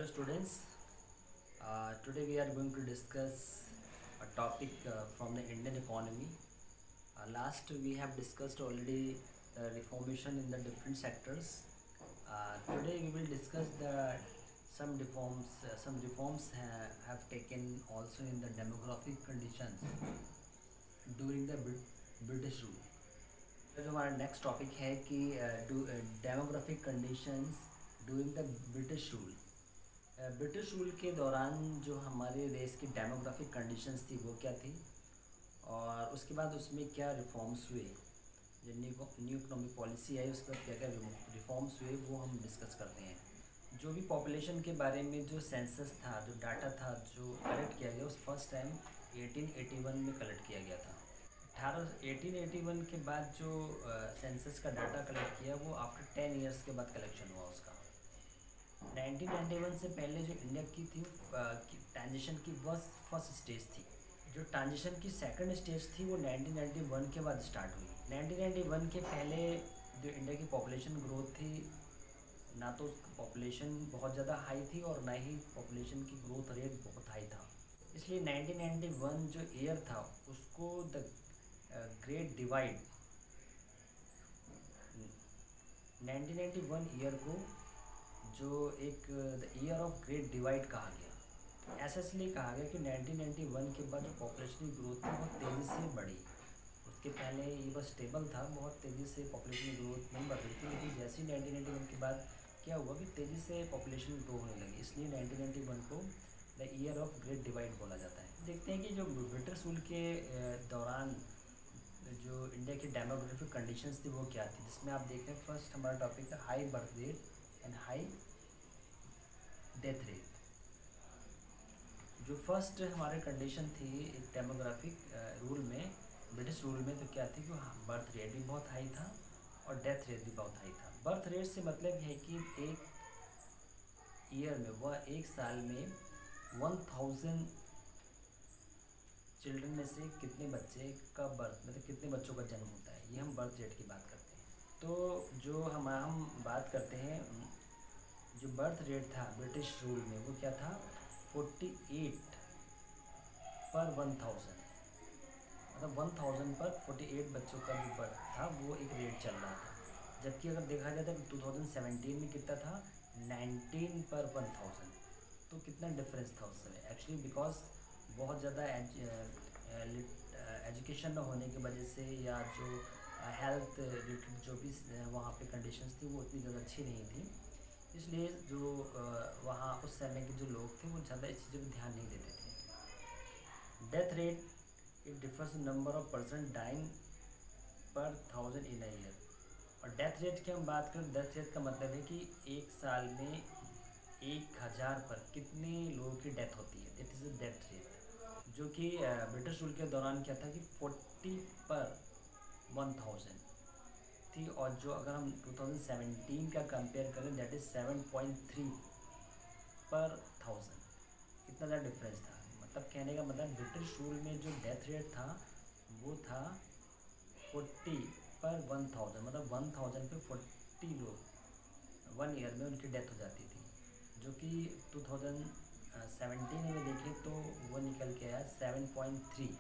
Hello students, today we are going to discuss a topic from the Indian economy. Last we have discussed already the reformation in the different sectors. Today we will discuss the some reforms have taken also in the demographic conditions during the British rule. जो हमारा next topic है कि demographic conditions during the British rule. British rule के दौरान जो हमारे देश की डेमोग्राफिक कंडीशंस थी वो क्या थी और उसके बाद उसमें क्या रिफॉर्म्स हुए, जो न्यू इकोनॉमिक पॉलिसी आई उसके बाद क्या क्या रिफॉर्म्स हुए वो हम डिस्कस करते हैं। जो भी पॉपुलेशन के बारे में जो सेंसस था, जो डाटा था, जो कलेक्ट किया गया उस फर्स्ट टाइम 1881 में कलेक्ट किया गया था। 1881 के बाद जो सेंसस का डाटा कलेक्ट किया वो आफ्टर 10 ईयर्स के बाद कलेक्शन हुआ उसका। 1991 से पहले जो इंडिया की थी ट्रांजिशन की वह फर्स्ट स्टेज थी। जो ट्रांजिशन की सेकंड स्टेज थी वो 1991 के बाद स्टार्ट हुई। 1991 के पहले जो इंडिया की पॉपुलेशन ग्रोथ थी, ना तो पॉपुलेशन बहुत ज़्यादा हाई थी और ना ही पॉपुलेशन की ग्रोथ रेट बहुत हाई था। इसलिए 1991 जो ईयर था उसको द ग्रेट डिवाइड 1991 ईयर को जो एक the year of great divide कहा गया। ऐसा इसलिए कहा गया कि 1991 के बाद जो पॉपुलेशन की ग्रोथ थी बहुत तेज़ी से बढ़ी। उसके पहले ये बस स्टेबल था, बहुत तेज़ी से पॉपुलेशन की ग्रोथ नहीं बढ़ रही थी, लेकिन जैसे ही 1991 के बाद क्या हुआ कि तेज़ी से पॉपुलेशन ग्रो होने लगी। इसलिए 1991 को the year of great divide बोला जाता है। देखते हैं कि जो ब्रिटिश रूल के दौरान जो इंडिया की डेमोग्राफिक कंडीशंस थी वो क्या थी, जिसमें आप देखें फर्स्ट हमारा टॉपिक है high birth rate and high death rate. जो फर्स्ट हमारी कंडीशन थी एक डेमोग्राफिक रूल में, ब्रिटिश रूल में, तो क्या थी कि बर्थ रेट भी बहुत हाई था और डेथ रेट भी बहुत हाई था। बर्थ रेट से मतलब है कि एक ईयर में एक साल में 1000 चिल्ड्रन में से कितने बच्चे का बर्थ, मतलब कितने बच्चों का जन्म होता है, ये हम बर्थ रेट की बात करते हैं। तो जो हम बात करते हैं, जो बर्थ रेट था ब्रिटिश रूल में वो क्या था 48 पर 1000, मतलब 1000 पर 48 बच्चों का जो बर्थ था वो एक रेट चल रहा था। जबकि अगर देखा जाए तो 2017 में कितना था 19 पर 1000। तो कितना डिफरेंस था उस समय एक्चुअली, बिकॉज बहुत ज़्यादा एजुकेशन न होने की वजह से या जो हेल्थ रिलेटेड जो भी वहाँ पे कंडीशंस थी वो उतनी ज़्यादा अच्छी नहीं थी। इसलिए जो वहाँ उस समय के जो लोग थे वो ज़्यादा इस चीज़ों पर ध्यान नहीं देते थे। Death rate it differs number of person dying per 1000 in a year. और डेथ रेट की हम बात करें, डेथ रेट का मतलब है कि एक साल में 1000 पर कितने लोगों की डेथ होती है, that is a death rate. जो कि ब्रिटिश रूल के दौरान क्या था कि 40 पर 1000 थी, और जो अगर हम 2017 का कंपेयर करें दैट इज़ 7.3 पर 1000। इतना ज़्यादा डिफरेंस था। मतलब कहने का मतलब ब्रिटिश रूल में जो डेथ रेट था वो था 40 पर 1000, मतलब 1000 पे 40 लोग 1 ईयर में उनकी डेथ हो जाती थी। जो कि 2017 में देखें तो वो निकल के आया 7.3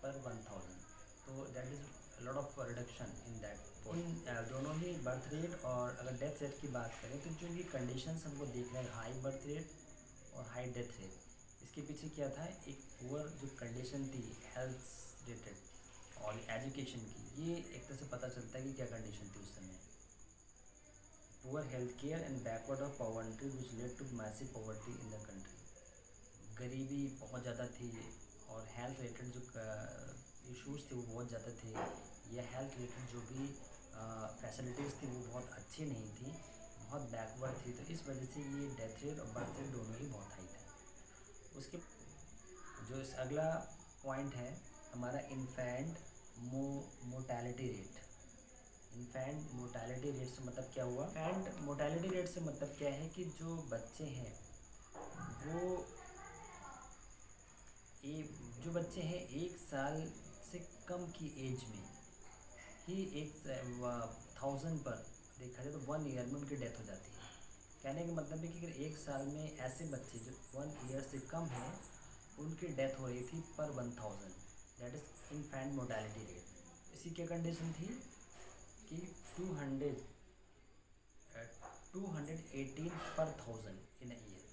पर 1000। तो that is lot of reduction in that. इन दोनों ही बर्थ रेट और अगर डेथ रेट की बात करें तो जो ये कंडीशंस हमको देखना है, हाई बर्थ रेट और हाई डेथ रेट, इसके पीछे क्या था, एक पुअर जो कंडीशन थी हेल्थ रिलेटेड और एजुकेशन की, ये एक तरह से पता चलता है कि क्या कंडीशन थी उस समय। Poor health care and backward of poverty which led to massive poverty in the country. गरीबी बहुत ज़्यादा थी और हेल्थ रिलेटेड जो इश्यूज़ थे वो बहुत ज़्यादा थे, या हेल्थ रिलेटेड जो भी फैसिलिटीज़ थी वो बहुत अच्छी नहीं थी, बहुत बैकवर्ड थी। तो इस वजह से ये डेथ रेट और बर्थ रेट दोनों ही बहुत हाई थे। उसके जो इस अगला पॉइंट है हमारा infant mortality rate. Infant mortality rate से मतलब क्या हुआ, इन्फेंट मोर्टेलिटी रेट से मतलब क्या है कि जो बच्चे हैं वो जो बच्चे हैं एक साल से कम की एज में ही 1000 पर देखा जाए तो 1 ईयर में उनकी डेथ हो जाती है। कहने का मतलब है कि अगर एक साल में ऐसे बच्चे जो 1 ईयर से कम है उनकी डेथ हो रही थी पर 1000, दैट इज़ इनफैंट मोर्टेलिटी रेट। इसी क्या कंडीशन थी कि 218 पर 1000 इन ईयर।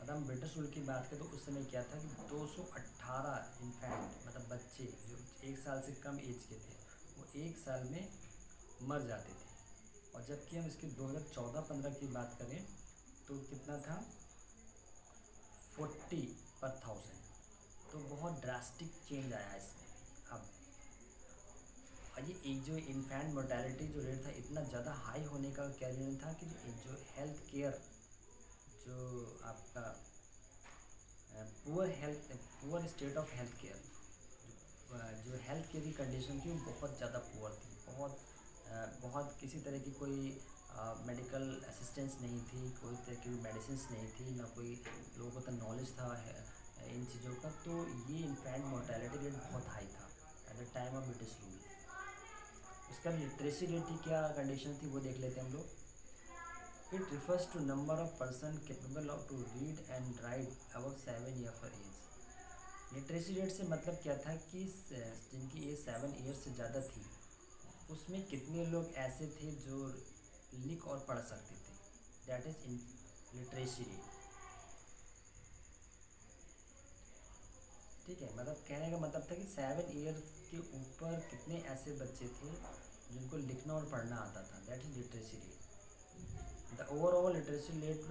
मतलब हम ब्रिटिश रूल की बात करें तो उस समय क्या था कि 218 इनफैंट मतलब बच्चे जो 1 साल से कम एज के थे वो 1 साल में मर जाते थे। और जबकि हम इसकी 2014-15 की बात करें तो कितना था 40 पर 1000। तो बहुत ड्रास्टिक चेंज आया इसमें अब। और ये एक जो इन्फेंट मोर्टेलिटी जो रेट था इतना ज़्यादा हाई होने का क्या रीज़न था कि जो हेल्थ केयर जो आपका poor state of health care, जो हेल्थ केयर की कंडीशन थी वो बहुत ज़्यादा पुअर थी। बहुत किसी तरह की कोई मेडिकल असिस्टेंस नहीं थी, कोई तरह की मेडिसिन नहीं थी, ना कोई लोगों को तो नॉलेज था इन चीज़ों का। तो ये इनफैंट मोर्टेलिटी रेट बहुत हाई था at the time of British rule. उसका लिटरेसी रेट की क्या कंडीशन थी वो देख लेते हैं हम लोग। It refers to number of person capable of to read and write above 7 year for age. Literacy rate से मतलब क्या था कि जिनकी एज 7 ईयर से ज़्यादा थी उसमें कितने लोग ऐसे थे जो लिख और पढ़ सकते थे, that is in literacy rate. ठीक है, मतलब कहने का मतलब था कि 7 ईयर के ऊपर कितने ऐसे बच्चे थे जिनको लिखना और पढ़ना आता था, that is literacy rate. The overall literacy rate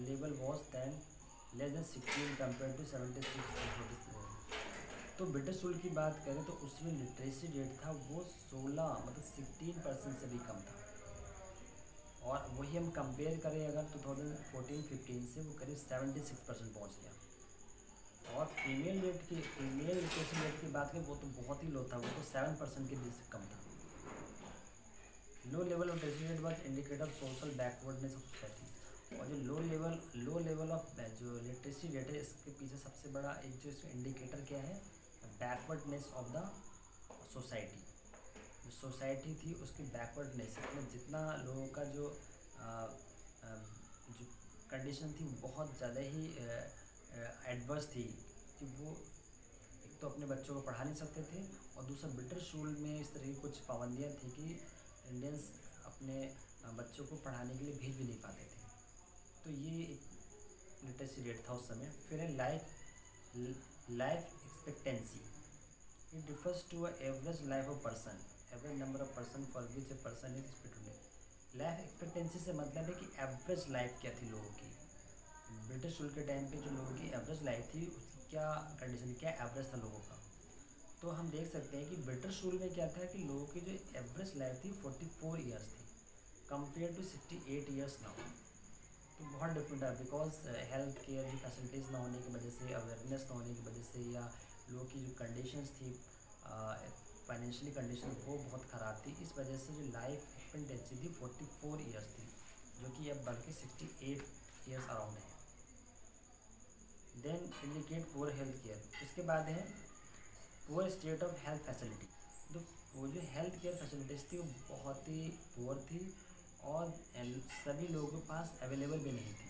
level was than less than 16 compare to 76। तो ब्रिटिश रूल की बात करें तो उसमें लिटरेसी रेट था वो 16 मतलब 16% से भी कम था। और वही हम कंपेयर करें अगर 2014-15 से वो करीब 76% पहुँच गया। और फीमेल लिटरेसी रेट की बात करें वो तो बहुत ही लो था, वो तो 7% के बीच से कम था। Low level of literacy rate was indicator of social backwardness of society. और जो लो लेवल ऑफ जो लिटरेसी रेट है इसके पीछे सबसे बड़ा एक जो इसका इंडिकेटर क्या है, बैकवर्डनेस ऑफ द सोसाइटी। जो सोसाइटी थी उसकी बैकवर्डनेस में जितना लोगों का जो कंडीशन थी बहुत ज़्यादा ही एडवर्स थी कि वो एक तो अपने बच्चों को पढ़ा नहीं सकते थे और दूसरा ब्रिटिश रूल में इस तरह की कुछ पाबंदियाँ थी कि इंडियंस अपने बच्चों को पढ़ाने के लिए भेज भी नहीं पाते थे। तो ये एक लिटरेसी रेट था उस समय। फिर है life expectancy. It differs to average life of person, average number of person for which a person is expected. Life expectancy से मतलब है कि एवरेज लाइफ क्या थी लोगों की। ब्रिटिश रूल के टाइम पे जो लोगों की एवरेज लाइफ थी उसकी क्या कंडीशन, क्या एवरेज था लोगों का। तो हम देख सकते हैं कि ब्रिटिश रूल में क्या था कि लोगों की जो एवरेज लाइफ थी 44 ईयर्स थी कंपेयर टू 68 ईयर्स नाउ। तो बहुत डिफरेंट है बिकॉज हेल्थ केयर की फैसिलिटीज़ ना होने की वजह से, अवेयरनेस ना होने की वजह से, या लोगों की जो कंडीशंस थी फाइनेंशियली कंडीशन वो बहुत ख़राब थी, इस वजह से जो लाइफ एक्सपेक्टेंसी थी 44 ईयर्स थी जो कि अब बढ़ के 68 ईयर्स अराउंड है। Then indicate poor health care. उसके बाद है poor state of health facility. तो वो जो हेल्थ केयर फैसिलिटीज़ थी वो बहुत ही पुअर थी और सभी लोगों के पास अवेलेबल भी नहीं थी।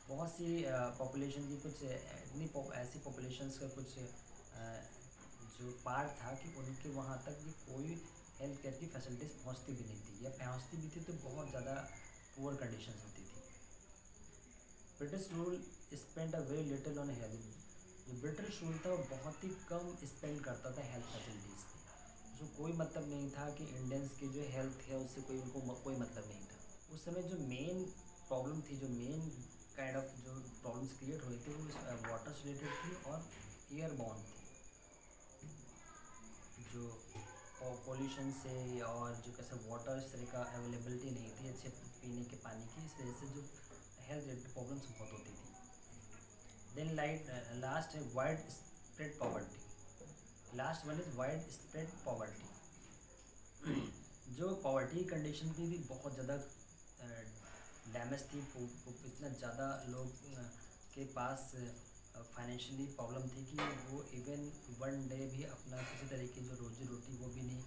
बहुत सी पॉपुलेशन की कुछ इतनी ऐसी पॉपुलेशंस का कुछ जो पार्ट था कि उनके वहाँ तक भी कोई हेल्थ केयर की फैसिलिटीज़ पहुँचती भी नहीं थी, या पहुँचती भी थी तो बहुत ज़्यादा पुअर कंडीशंस होती थी। British rule spend a very little on health. जो ब्रिटिश रूल था वो बहुत ही कम स्पेंड करता था हेल्थ फैसिलिटीज़ पे। उसको कोई मतलब नहीं था कि इंडियंस की जो हेल्थ है उससे उनको कोई मतलब नहीं था। उस समय जो मेन प्रॉब्लम थी, जो मेन काइंड ऑफ जो प्रॉब्लम्स क्रिएट हुई थी वो वाटर से रिलेटेड थी और एयरबॉर्न थी। जो पॉल्यूशन से और जो कैसे वाटर इस तरह का अवेलेबिलिटी नहीं थी अच्छे पीने के पानी की, इस वजह से जो हेल्थ रिलेटेड प्रॉब्लम्स बहुत होती थी। देन लास्ट है wide spread poverty. Last one is wide spread poverty. जो पॉवर्टी कंडीशन की भी बहुत ज़्यादा डैमेज थी, इतना ज़्यादा लोग के पास फाइनेंशियली प्रॉब्लम थी कि वो इवन वन डे भी अपना किसी तरह की जो रोजी रोटी वो भी नहीं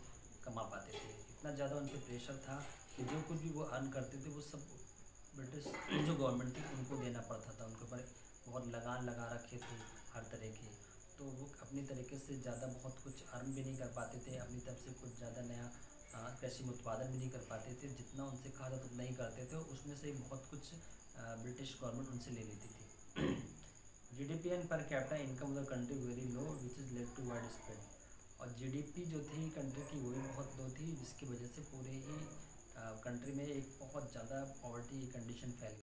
कमा पाते थे। इतना ज़्यादा उन पर प्रेशर था कि जो कुछ भी वो अर्न करते थे वो सब ब्रिटिश जो गवर्नमेंट थी उनको देना पड़ता था, उनके ऊपर बहुत लगान लगा रखे थे हर तरह के। तो वो अपनी तरीके से ज़्यादा बहुत कुछ अर्न भी नहीं कर पाते थे, अपनी तरफ से कुछ ज़्यादा नया कृषि में उत्पादन भी नहीं कर पाते थे, जितना उनसे कहा जाता उतना ही करते थे, उसमें से बहुत कुछ ब्रिटिश गवर्नमेंट उनसे ले लेती थी। GDP and per capita income of the country very low which is led to wide spread. और जीडीपी जो थी कंट्री की वो भी बहुत लो थी, जिसकी वजह से पूरे ही कंट्री में एक बहुत ज़्यादा पॉवर्टी की कंडीशन फैल